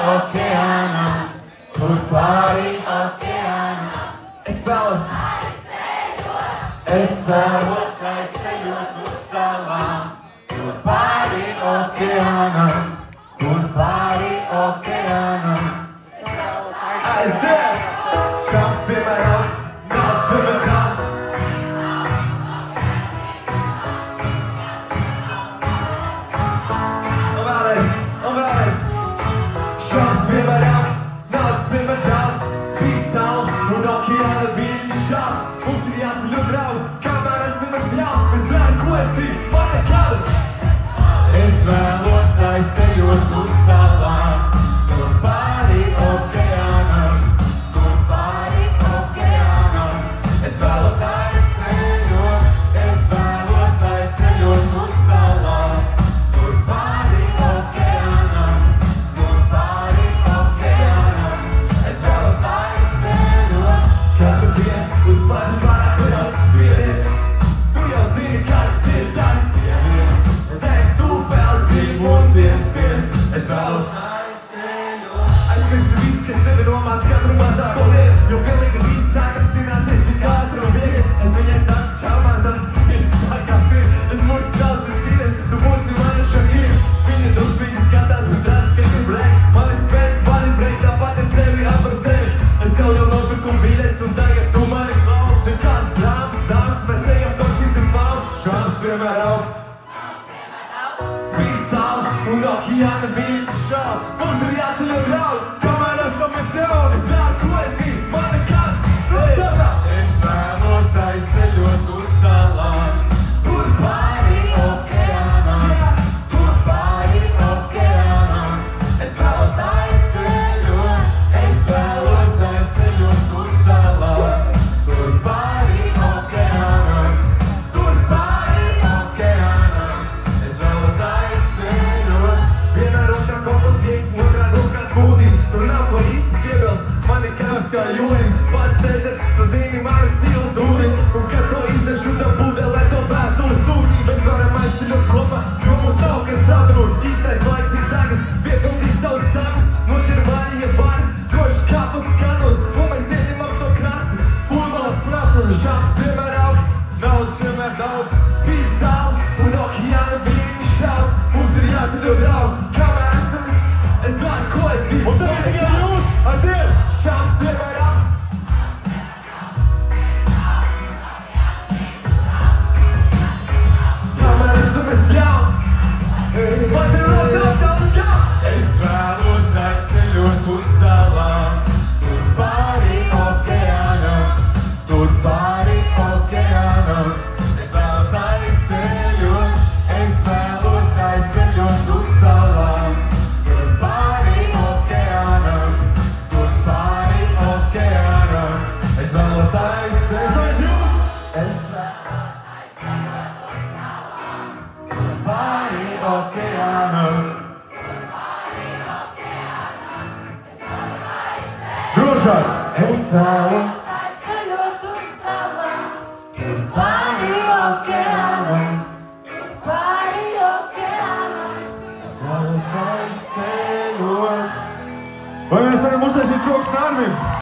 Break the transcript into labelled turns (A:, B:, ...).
A: okeānam, tur pāri okeānam. Es vēlos aizceļot uz salām, tur pāri okeānam, tur pāri okeānam. Aiziet! Šāds vienmēr augsts, naudas vienmēr daudz. Un vēlreiz. Šāds vienmēr augsts, naudas vienmēr daudz. Spīd saule un okeāna viļņi šāds. Mums ir jāceļo draugi, kamēr esam mēs jauni. Es zinu, ko es gribu, man nekad. Es vēlos aizceļot uz salām, tur pāri okeānam, tur pāri okeānam. Es vēlos aizceļot uz salām, tur pāri okeānam, tur pāri okeānam. Es vēlos aizceļot katru dienu uz mani vairāk liels spiediens. Tu jau zini, kāds ir tas ieviens. Es zinu, tu vēl zini mūs iespiest. Es vēlos aizmirst visu, kas tevi nomāc katru mazāko lietu. Jo pilnīgi viss atrisināsies tik ātri un viegli. Es viņai saku čau mazam, viņš sākās ir. Es mūžs daudz nešķīries, tu būsi mana šakīra. Viņa dusmīgi skatās un redz, ka ir break. Mani spēc, mani break, tāpat es tevi aprecēju. Es tev jau nopirku biļets un tagad tu mani klausi. Ir kāds dāmas, mēs ejam to šķīsim pauz. Šāds vienmēr augsts, spīd saule un okeāna viļņi šāds. Mums ir jāceļo draugi, kamēr esam mēs jauni. Es zinu, ko es gribu, man nekad. Es vēlos aizceļot uz salām, tur pāri okeānam, tur pāri okeānam. Es vēlos aizceļot uz salām, tur pāri okeānam, tur pāri okeānam. Es vēlos aizceļot. Vienā rokā kompos tieks, otrā rokā skūdīs. Tur nav ko īsti piebilst, man nekas kā jūnijas. Pats sēžas, tu zini manu stilu tūri. Un kad to izdešu, tev pudelē to vēsturi sūtī. Mēs varam aizceļot kopā, jo mums nav kas sadrūt. Īstais laiks ir tagad, piepildīt savus sapņus. Noķer mani, ja vari, droši kāpus skatos. Un mēs ieņemam to krastu, futbols pratu. Šāds vienmēr augsts, naudas vienmēr daudz. Spīd saule un okeāna viļņi šauts. Mums ir jāceļo draugi, kamēr esam es zinu, ko es gribu. Un tagad tikai jūs, aiziet! Šāds vienmēr augsts. Kamēr esam es jauni. Pats ir rozāts, let's go! Es vēlos aizceļot uz salām, tur pāri okeānam, tur pāri okeānam. Es vēlos aizceļot uz salām, tur pāri okeānam, tur pāri okeānam. Es vēlos aizceļot jūs! Es pāri okeānam. Drošāk! Es vēlos
B: aizceļot uz salām, tur pāri okeānam, tur pāri okeānam.
A: Es vēlos aizceļot.
C: Vai mēs varam uztaisīt troksni Arvim?